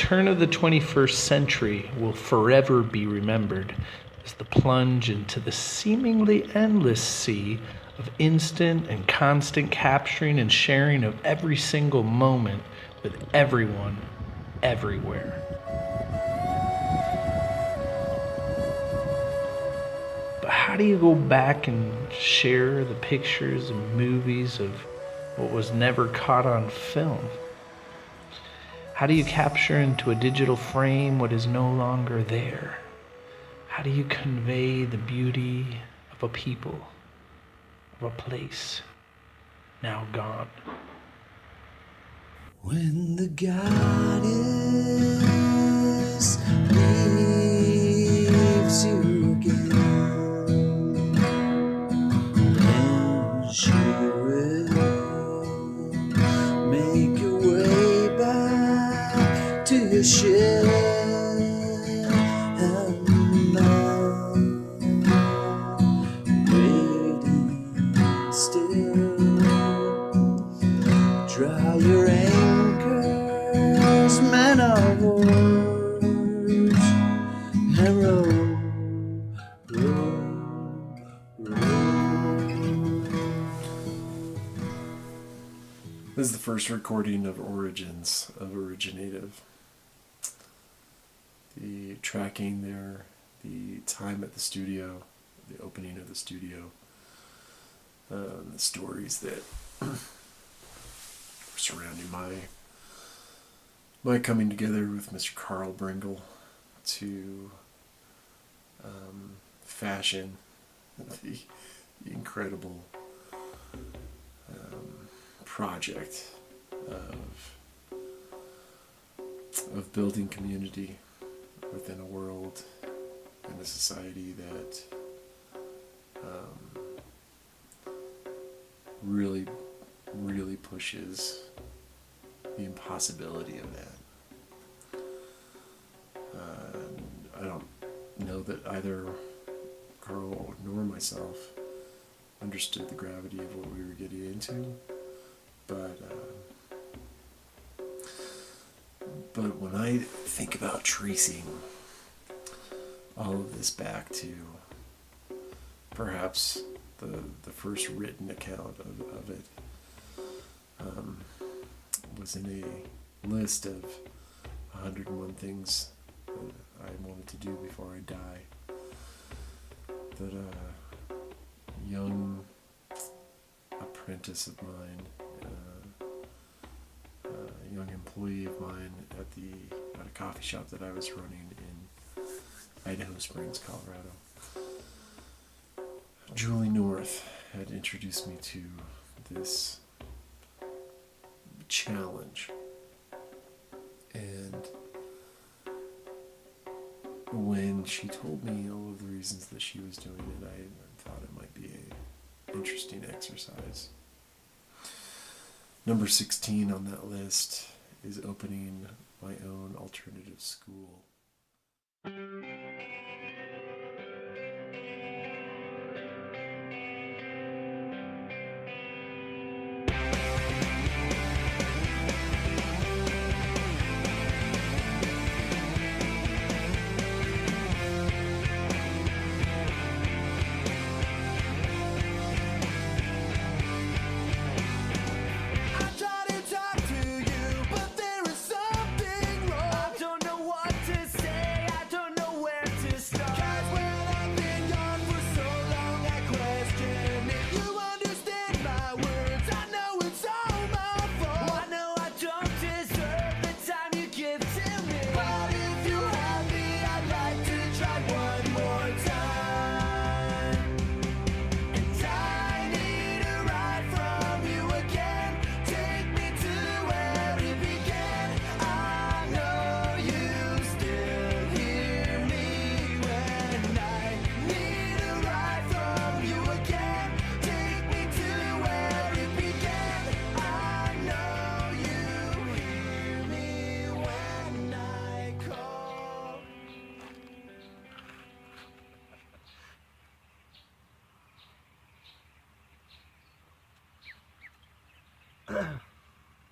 turn of the 21st century will forever be remembered as the plunge into the seemingly endless sea of instant and constant capturing and sharing of every single moment with everyone, everywhere. But how do you go back and share the pictures and movies of what was never caught on film? How do you capture into a digital frame what is no longer there? How do you convey the beauty of a people, of a place now gone? When the goddess leaves you again, and she will make your way back to your ship, and I'm waiting still. Dry your anchors, men of wars, and row, row, row. This is the first recording of Origins of Originative. The tracking there, the time at the studio, the opening of the studio, the stories that were surrounding my coming together with Mr. Carl Bringle to fashion the incredible project of building community within a world and a society that really, really pushes the impossibility of that. I don't know that either Carl nor myself understood the gravity of what we were getting into, but when I think about tracing all of this back to perhaps the first written account of it was in a list of 101 things that I wanted to do before I die, that a young apprentice of mine, a young employee of mine at a coffee shop that I was running in Idaho Springs, Colorado, Julie North, had introduced me to this challenge. And when she told me all of the reasons that she was doing it, I thought it might be an interesting exercise. Number 16 on that list is opening my own alternative school.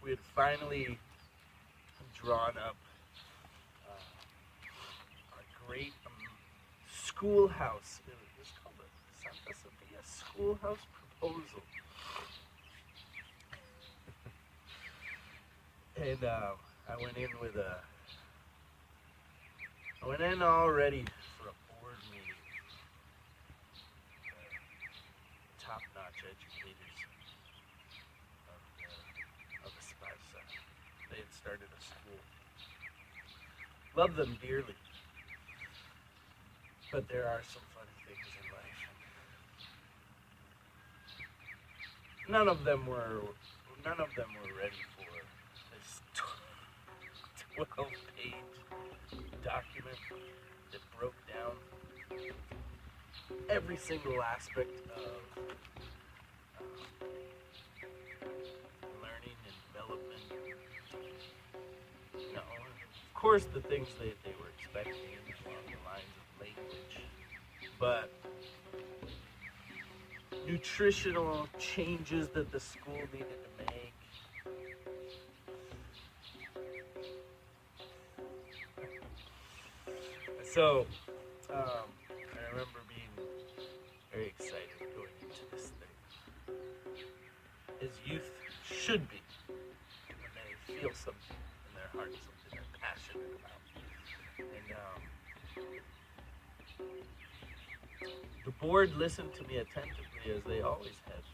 We had finally drawn up schoolhouse. It was called the Santa Sophia Schoolhouse Proposal. And I went in already for a board meeting. Top-notch educators of Esparza. They had started a school. Love them dearly. But there are some funny things in life. None of them were ready for this 12-page document that broke down every single aspect of learning and development. You know, of course, the things they were expecting along the lines of language, but nutritional changes that the school needed to make. So, I remember being very excited going into this thing, as youth should be when they feel something in their heart, something they're passionate about. And the board listened to me attentively, as they always have,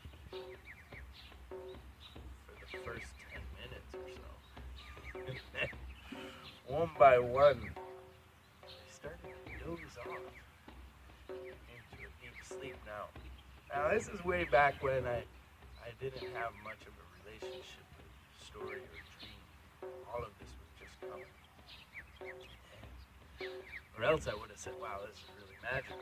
for the first 10 minutes or so. And then, one by one, they started to doze off into a deep sleep. Now this is way back when I didn't have much of a relationship with story or dream. All of this was just coming. Or else I would have said, wow, this is really magical.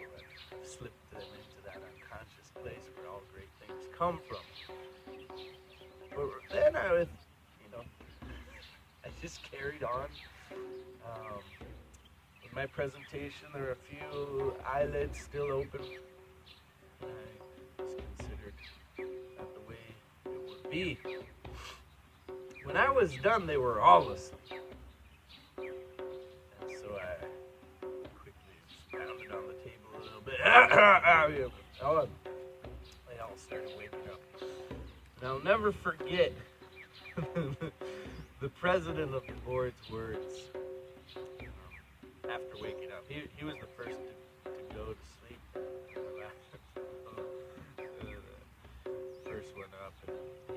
I've slipped them into that unconscious place where all great things come from. But then I just carried on. In my presentation, there were a few eyelids still open. And I just considered that the way it would be. When I was done, they were all asleep. And so I quickly pounded on the table a little bit. They all started waking up. And I'll never forget the president of the board's words after waking up. He was the first to go to sleep. The first one up.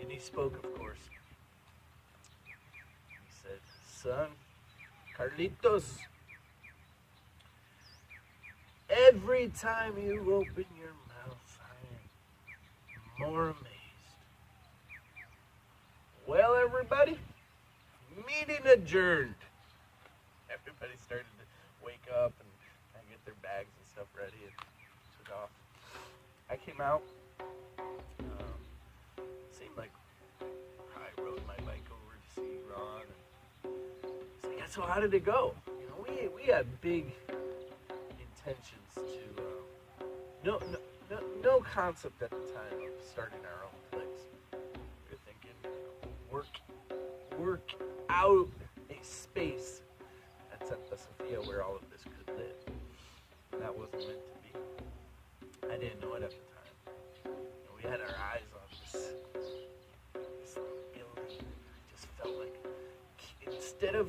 And he spoke, of course. He said, son, Carlitos, every time you open your mouth, I am more amazed. Well, everybody, meeting adjourned. Everybody started to wake up and get their bags and stuff ready and took off. I came out. Seemed like I rode my bike over to see Ron. And like, so how did it go? You know, we had big intentions to no concept at the time of starting our own place. We were thinking, work out a space at Santa Sophia where all of this could live. And that wasn't meant to be. I didn't know it at the time. And we had our eyes on this building. I just felt like instead of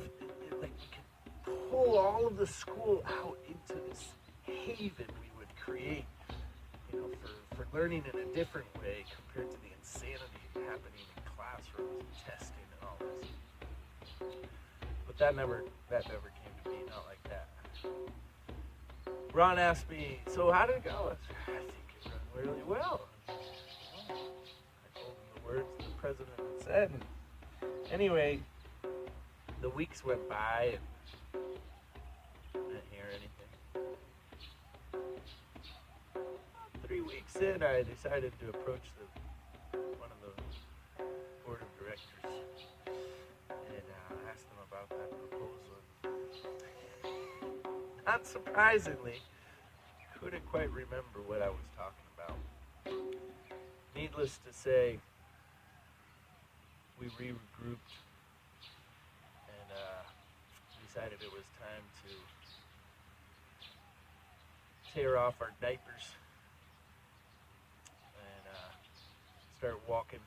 like we could pull all of the school out into this haven we would create, you know, for learning in a different way compared to the insanity happening in classrooms and testing and all this. But that never came to be, not like that. Ron asked me, so how did it go? I think it went really well. I told him the words the president had said. And anyway, the weeks went by and I didn't hear anything. 3 weeks in, I decided to approach one of the board of directors and asked them about that proposal. Not surprisingly, couldn't quite remember what I was talking about. Needless to say, we regrouped and decided it was time to tear off our diapers and start walking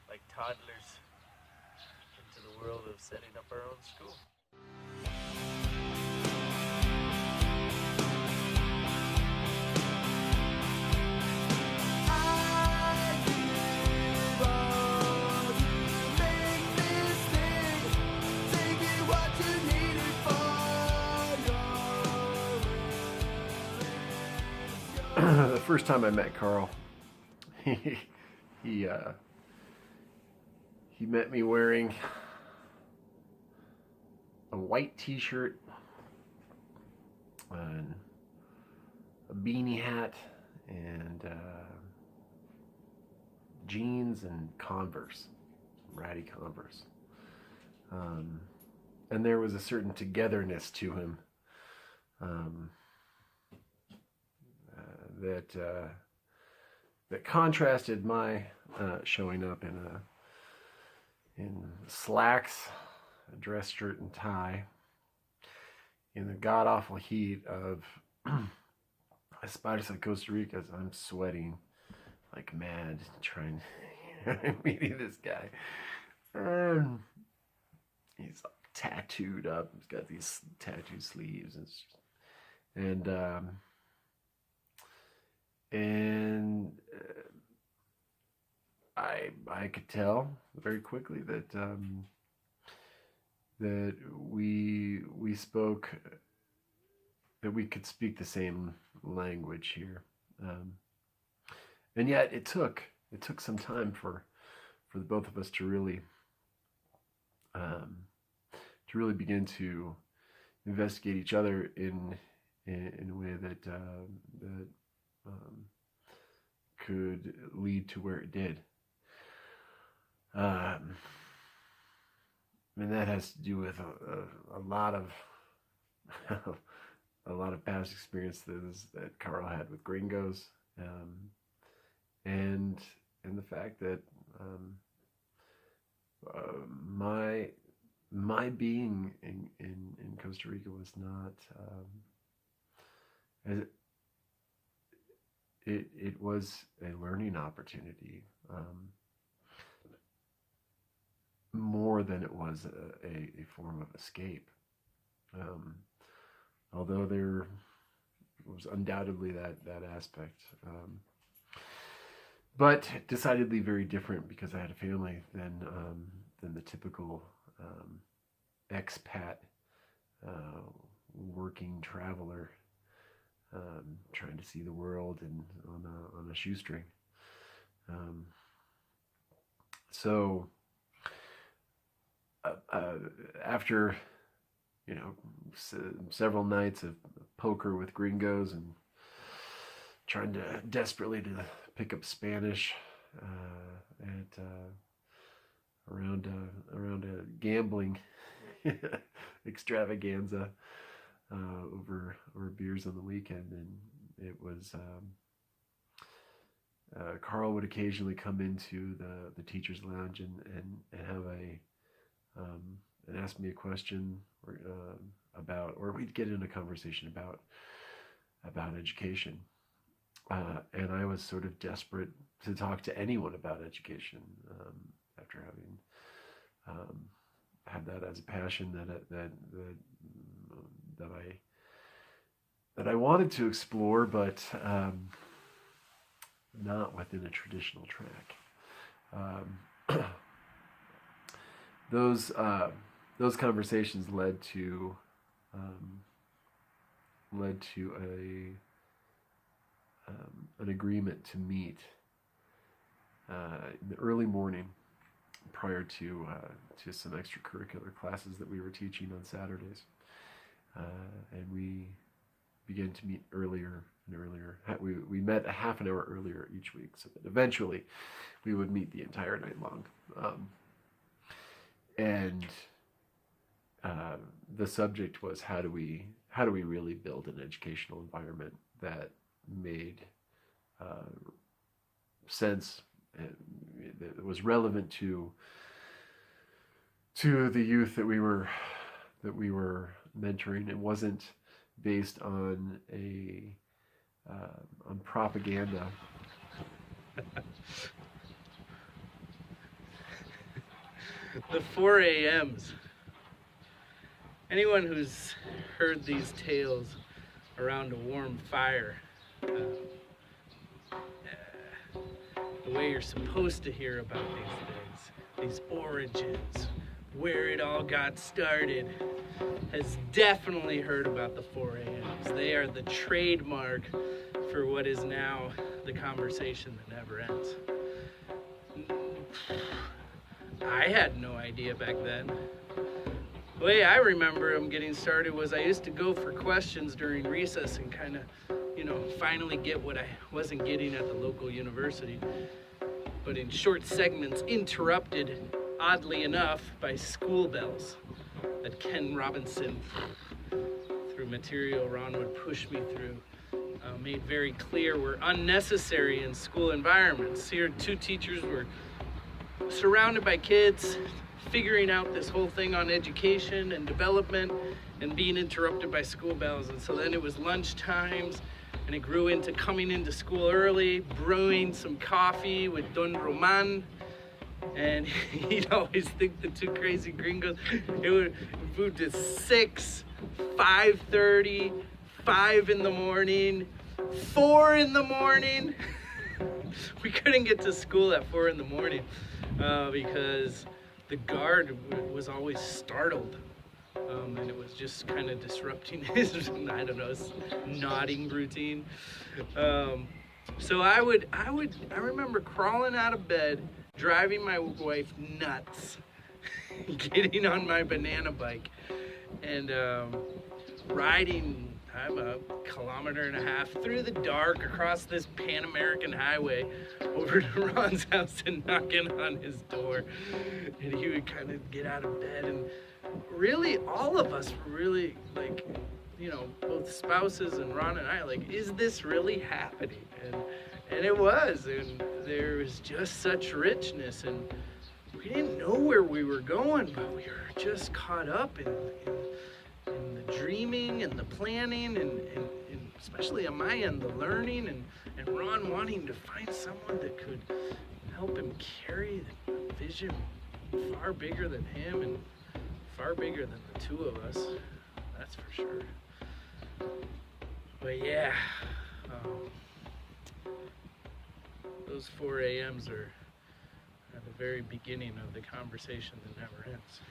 like toddlers into the world of setting up our own school. The first time I met Carl, he met me wearing a white t-shirt and a beanie hat and jeans and Converse, ratty Converse. And there was a certain togetherness to him that contrasted my showing up in slacks, a dress shirt and tie, in the god awful heat of Esparza, Costa Rica. As I'm sweating like mad trying meeting this guy. He's tattooed up. He's got these tattoo sleeves and I could tell very quickly that that we spoke, that we could speak the same language here, and yet it took some time for the both of us to really begin to investigate each other in a way that could lead to where it did. And that has to do with a lot of a lot of past experiences that Carl had with gringos, and the fact that my being in Costa Rica was not as it was a learning opportunity, more than it was a form of escape. Although there was undoubtedly that aspect, but decidedly very different because I had a family than the typical expat working traveler trying to see the world and on a shoestring. So after several nights of poker with gringos and trying to desperately to pick up Spanish around a gambling extravaganza over beers on the weekend, and it was Carl would occasionally come into the teacher's lounge and have and ask me a question or we'd get in a conversation about education, and I was sort of desperate to talk to anyone about education after having had that as a passion that I wanted to explore, but not within a traditional track. Those conversations led to an agreement to meet in the early morning prior to some extracurricular classes that we were teaching on Saturdays, and we began to meet earlier and earlier. We met a half an hour earlier each week, so that eventually we would meet the entire night long. And the subject was how do we really build an educational environment that made sense and that was relevant to the youth that we were mentoring. It wasn't based on on propaganda. The 4 a.m.s. Anyone who's heard these tales around a warm fire, the way you're supposed to hear about these things, these origins, where it all got started, has definitely heard about the 4 a.m.s. They are the trademark for what is now the conversation that never ends. I had no idea back then. The way I remember them getting started was I used to go for questions during recess and kind of, finally get what I wasn't getting at the local university. But in short segments, interrupted, oddly enough, by school bells that Ken Robinson, through material Ron would push me through, made very clear were unnecessary in school environments. Here, two teachers were surrounded by kids, figuring out this whole thing on education and development, and being interrupted by school bells. And so then it was lunch times, and it grew into coming into school early, brewing some coffee with Don Roman, and he'd always think the two crazy gringos, it would move to 6, 5:30, 5 in the morning, 4 in the morning. We couldn't get to school at 4 in the morning because the guard was always startled. And it was just kind of disrupting his, I don't know, nodding routine. So I remember crawling out of bed, driving my wife nuts, getting on my banana bike, and riding, I'm 1.5 kilometers through the dark across this Pan American highway over to Ron's house and knocking on his door. And he would kind of get out of bed, and really all of us were really like, both spouses and Ron and I, like, is this really happening? And it was, and there was just such richness, and we didn't know where we were going, but we were just caught up in the dreaming and the planning and especially on my end, the learning and Ron wanting to find someone that could help him carry the vision far bigger than him and far bigger than the two of us, that's for sure. But yeah, those 4 a.m.s are at the very beginning of the conversation that never ends.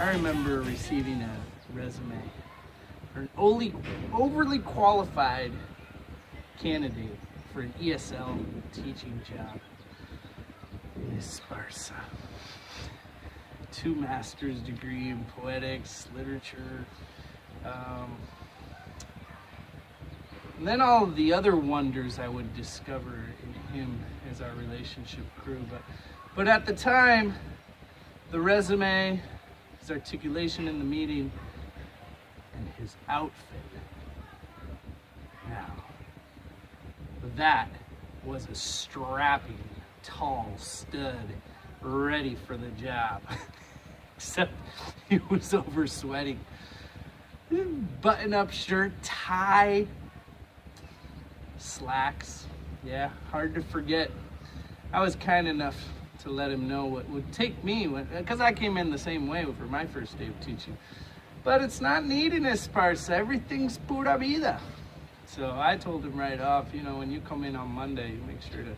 I remember receiving a resume for an overly qualified candidate for an ESL teaching job in Esparza. 2 master's degree in poetics, literature, and then all of the other wonders I would discover in him as our relationship grew. But at the time, the resume, his articulation in the meeting, and his outfit. Now, that was a strapping, tall stud ready for the job. Except he was over sweating. Button-up shirt, tie, slacks. Yeah, hard to forget. I was kind enough to let him know what would take me, because I came in the same way for my first day of teaching. But it's not neat in Esparza. Everything's pura vida. So I told him right off, when you come in on Monday, make sure to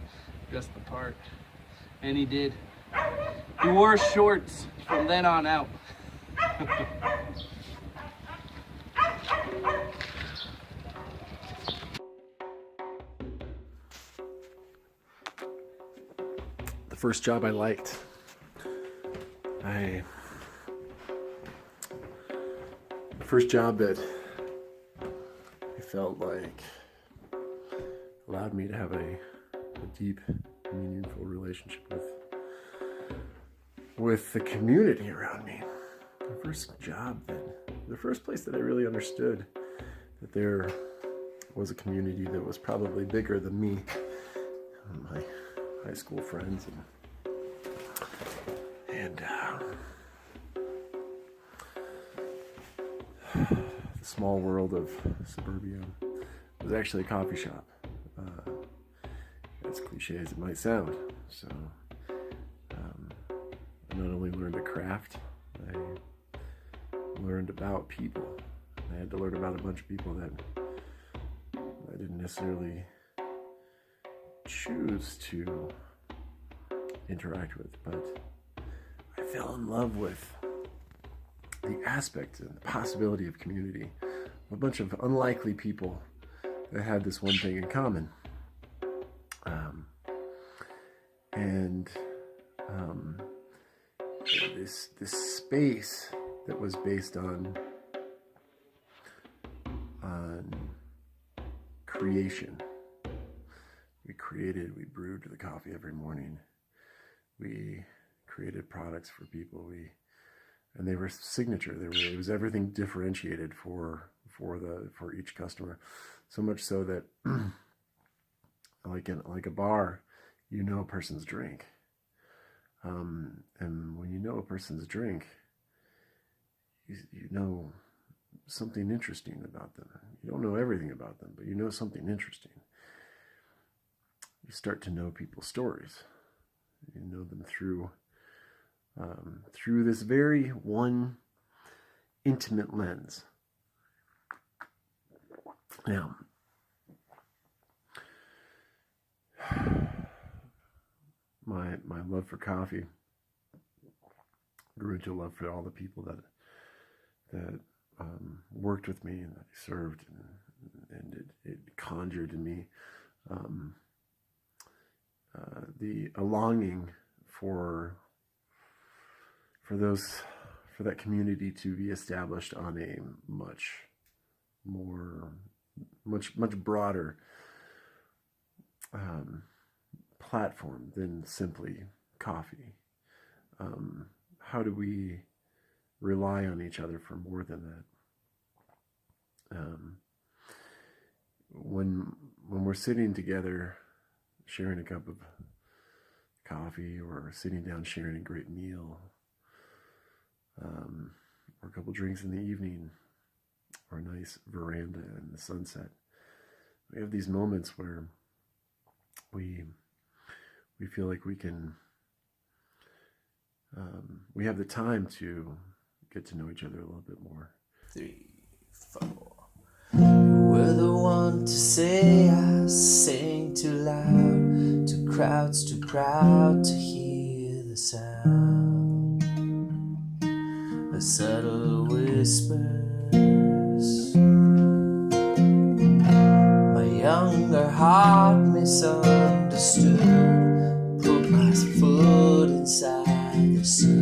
dress the part. And he did. He wore shorts from then on out. The first job I liked. The first job that I felt like allowed me to have a deep, meaningful relationship with the community around me. The first place that I really understood that there was a community that was probably bigger than me, my high school friends, and the small world of suburbia was actually a coffee shop. As cliche as it might sound. So I not only learned a craft, I learned about people. I had to learn about a bunch of people that I didn't necessarily choose to interact with, but I fell in love with the aspect and the possibility of community. A bunch of unlikely people that had this one thing in common. This space that was based on creation. We brewed the coffee every morning. We created products for people. And they were signature. It was everything differentiated for each customer. So much so that like a bar, you know a person's drink. And when you know a person's drink, you know something interesting about them. You don't know everything about them, but you know something interesting. You start to know people's stories. You know them through this very one intimate lens. Now, my love for coffee grew into a love for all the people that worked with me and that I served, and it conjured in me a longing for that community to be established on a much broader platform than simply coffee. How do we rely on each other for more than that? When we're sitting together, sharing a cup of coffee, or sitting down sharing a great meal, or a couple drinks in the evening, or a nice veranda in the sunset, we have these moments where we feel like we can, we have the time to get to know each other a little bit more. 3, 4. You were the one to say I sing too loud, to crowds too proud to hear the sound, the subtle whispers my younger heart misunderstood. Put my foot inside the sea.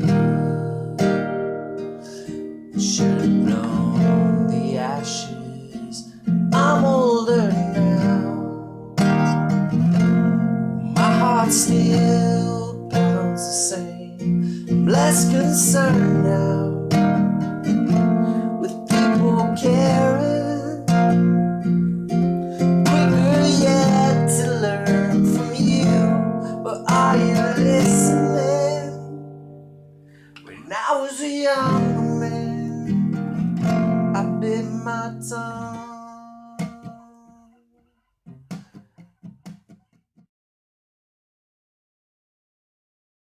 Should have known the ashes. I'm older now. My heart still pounds the same. I'm less concerned now with people caring. Quicker yet to learn from you. But are you listening? When I was a young man, I bit my tongue.